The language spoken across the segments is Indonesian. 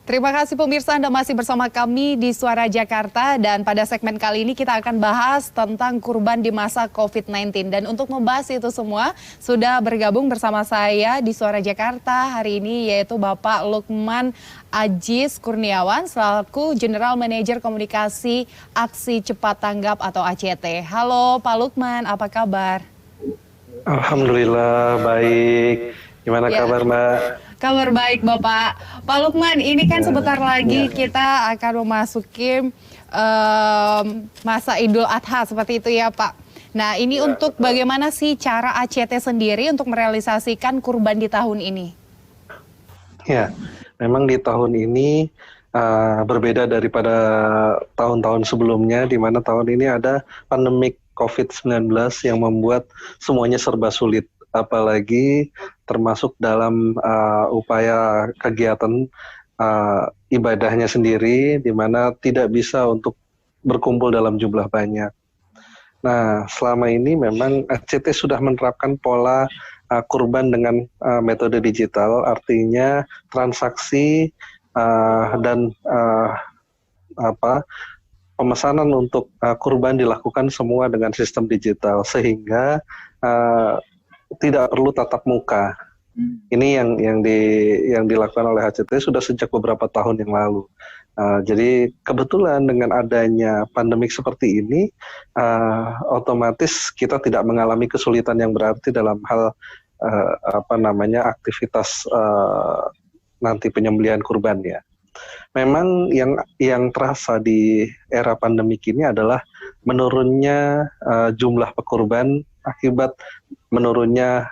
Terima kasih pemirsa, Anda masih bersama kami di Suara Jakarta dan pada segmen kali ini kita akan bahas tentang kurban di masa COVID-19. Dan untuk membahas itu semua sudah bergabung bersama saya di Suara Jakarta hari ini yaitu Bapak Lukman Ajis Kurniawan selaku General Manager Komunikasi Aksi Cepat Tanggap atau ACT. Halo Pak Lukman, apa kabar? Alhamdulillah baik. Gimana kabar Mbak? Kabar baik Bapak. Pak Lukman, ini kan sebentar lagi kita akan memasuki masa Idul Adha seperti itu ya Pak. Nah ini untuk bagaimana sih cara ACT sendiri untuk merealisasikan kurban di tahun ini? Ya, memang di tahun ini berbeda daripada tahun-tahun sebelumnya, di mana tahun ini ada pandemik COVID-19 yang membuat semuanya serba sulit. Apalagi termasuk dalam upaya kegiatan ibadahnya sendiri, di mana tidak bisa untuk berkumpul dalam jumlah banyak. Nah, selama ini memang ACT sudah menerapkan pola kurban dengan metode digital, artinya transaksi dan pemesanan untuk kurban dilakukan semua dengan sistem digital, sehingga tidak perlu tatap muka. Ini yang dilakukan oleh ACT sudah sejak beberapa tahun yang lalu. Jadi kebetulan dengan adanya pandemik seperti ini, otomatis kita tidak mengalami kesulitan yang berarti dalam hal aktivitas nanti penyembelihan kurban ya. Memang yang terasa di era pandemik ini adalah menurunnya jumlah pekurban akibat menurunnya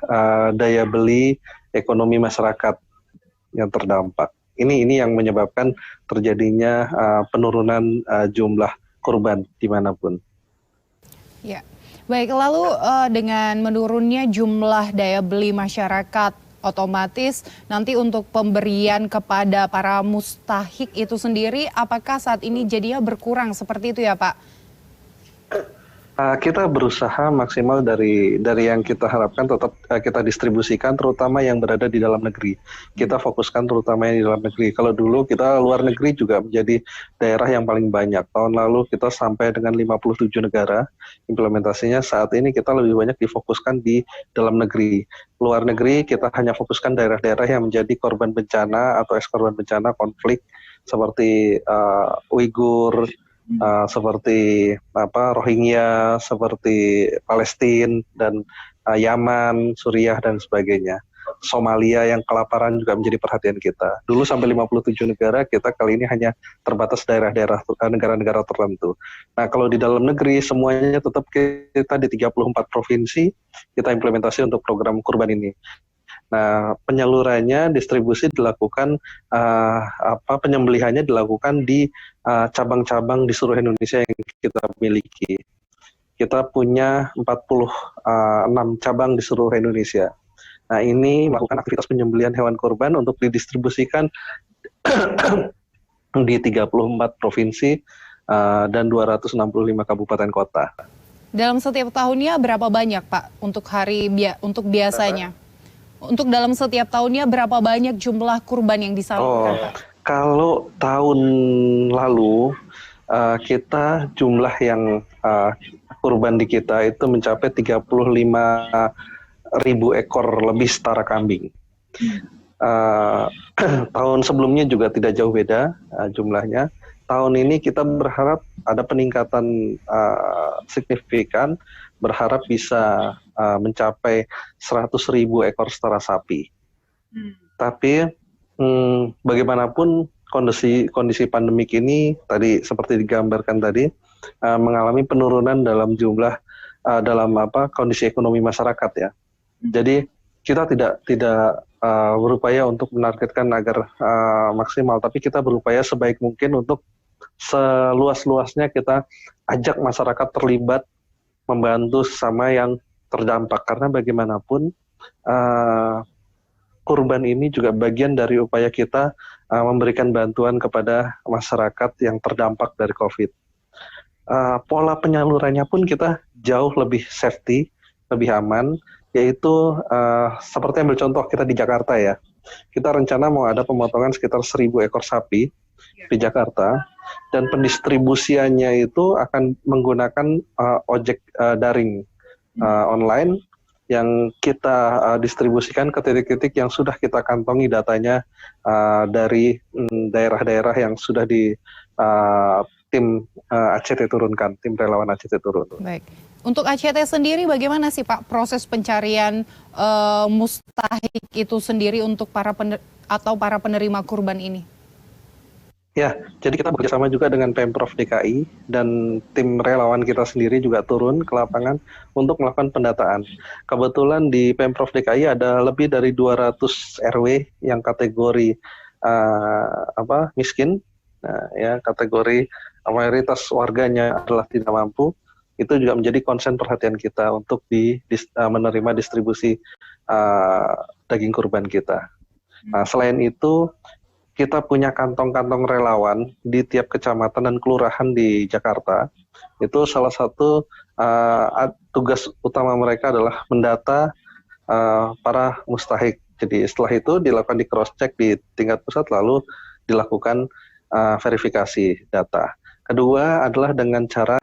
daya beli ekonomi masyarakat yang terdampak. Ini yang menyebabkan terjadinya penurunan jumlah kurban dimanapun. Ya, baik. Lalu dengan menurunnya jumlah daya beli masyarakat, otomatis nanti untuk pemberian kepada para mustahik itu sendiri, apakah saat ini jadinya berkurang seperti itu ya Pak? Kita berusaha maksimal dari yang kita harapkan tetap kita distribusikan, terutama yang berada di dalam negeri. Kita fokuskan terutama yang di dalam negeri. Kalau dulu kita luar negeri juga menjadi daerah yang paling banyak. Tahun lalu kita sampai dengan 57 negara implementasinya. Saat ini kita lebih banyak difokuskan di dalam negeri. Luar negeri kita hanya fokuskan daerah-daerah yang menjadi korban bencana atau ex-korban bencana konflik seperti Uighur, seperti Rohingya, seperti Palestina dan Yaman, Suriah dan sebagainya. Somalia yang kelaparan juga menjadi perhatian kita. Dulu sampai 57 negara, kita kali ini hanya terbatas daerah-daerah negara-negara tertentu. Nah, kalau di dalam negeri semuanya tetap kita di 34 provinsi kita implementasi untuk program kurban ini. Nah, penyalurannya, distribusi dilakukan, penyembelihannya dilakukan di cabang-cabang di seluruh Indonesia yang kita miliki. Kita punya 46 cabang di seluruh Indonesia. Nah, ini melakukan aktivitas penyembelihan hewan kurban untuk didistribusikan di 34 provinsi dan 265 kabupaten kota. Dalam setiap tahunnya berapa banyak Pak untuk untuk biasanya? Untuk dalam setiap tahunnya berapa banyak jumlah kurban yang disalurkan Pak? Kalau tahun lalu kita jumlah yang kurban di kita itu mencapai 35.000 ekor lebih setara kambing. Tahun sebelumnya juga tidak jauh beda jumlahnya. Tahun ini kita berharap ada peningkatan signifikan, berharap bisa mencapai 100.000 ekor setara sapi. Tapi bagaimanapun kondisi pandemik ini tadi seperti digambarkan tadi mengalami penurunan dalam jumlah kondisi ekonomi masyarakat ya. Jadi kita tidak berupaya untuk menargetkan agar maksimal, tapi kita berupaya sebaik mungkin untuk seluas-luasnya kita ajak masyarakat terlibat membantu sama yang terdampak, karena bagaimanapun kurban ini juga bagian dari upaya kita memberikan bantuan kepada masyarakat yang terdampak dari COVID. Pola penyalurannya pun kita jauh lebih safety, lebih aman, yaitu seperti ambil contoh kita di Jakarta ya. kita rencana mau ada pemotongan sekitar 1.000 ekor sapi di Jakarta, dan pendistribusiannya itu akan menggunakan ojek daring online yang kita distribusikan ke titik-titik yang sudah kita kantongi datanya dari daerah-daerah yang sudah di tim ACT turunkan, tim relawan ACT turun. Baik. Untuk ACT sendiri bagaimana sih Pak proses pencarian mustahik itu sendiri untuk para penerima kurban ini? Ya, jadi kita bekerjasama juga dengan Pemprov DKI dan tim relawan kita sendiri juga turun ke lapangan untuk melakukan pendataan. Kebetulan di Pemprov DKI ada lebih dari 200 RW yang kategori miskin, ya kategori mayoritas warganya adalah tidak mampu. Itu juga menjadi konsen perhatian kita untuk menerima distribusi daging kurban kita. Nah, selain itu, kita punya kantong-kantong relawan di tiap kecamatan dan kelurahan di Jakarta. Itu salah satu tugas utama mereka adalah mendata para mustahik. Jadi setelah itu dilakukan di cross check di tingkat pusat, lalu dilakukan verifikasi data. Kedua adalah dengan cara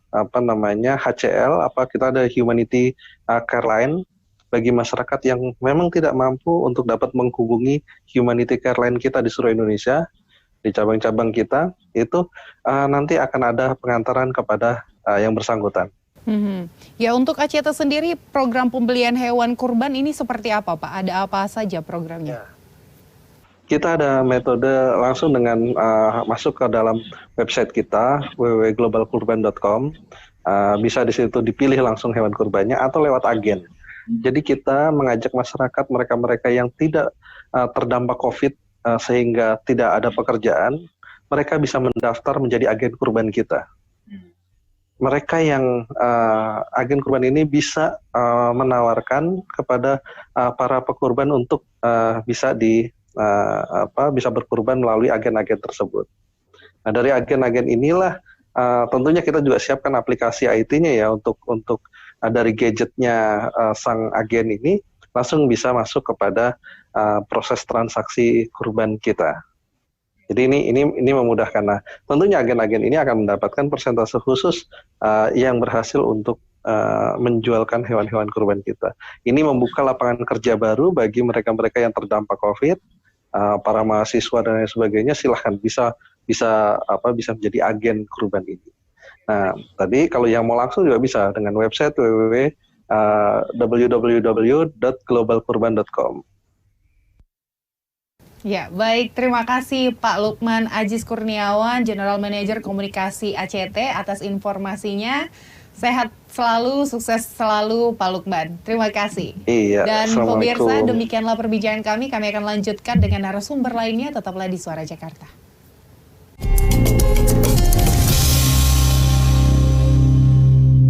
HCL, kita ada Humanity Care Line bagi masyarakat yang memang tidak mampu untuk dapat menghubungi Humanity Care Line kita di seluruh Indonesia, di cabang-cabang kita, itu nanti akan ada pengantaran kepada yang bersangkutan. Ya, untuk ACT sendiri program pembelian hewan kurban ini seperti apa Pak? Ada apa saja programnya? Kita ada metode langsung dengan masuk ke dalam website kita www.globalkurban.com. Bisa di situ dipilih langsung hewan kurbannya atau lewat agen. Jadi kita mengajak masyarakat mereka-mereka yang tidak terdampak COVID sehingga tidak ada pekerjaan, mereka bisa mendaftar menjadi agen kurban kita. Mereka yang agen kurban ini bisa menawarkan kepada para pekurban untuk bisa berkurban melalui agen-agen tersebut. Nah, dari agen-agen inilah tentunya kita juga siapkan aplikasi IT-nya ya untuk dari gadgetnya sang agen ini langsung bisa masuk kepada proses transaksi kurban kita. Jadi ini memudahkan. Nah, tentunya agen-agen ini akan mendapatkan persentase khusus yang berhasil untuk menjualkan hewan-hewan kurban kita. Ini membuka lapangan kerja baru bagi mereka-mereka yang terdampak COVID, para mahasiswa dan lain sebagainya. Silahkan bisa menjadi agen kurban ini. Nah, tadi kalau yang mau langsung juga bisa dengan website www.globalkurban.com. Ya, baik. Terima kasih Pak Lukman Aziz Kurniawan, General Manager Komunikasi ACT atas informasinya. Sehat selalu, sukses selalu Pak Lukman. Terima kasih. Iya, dan pemirsa, demikianlah perbincangan kami. Kami akan lanjutkan dengan narasumber lainnya. Tetaplah di Suara Jakarta.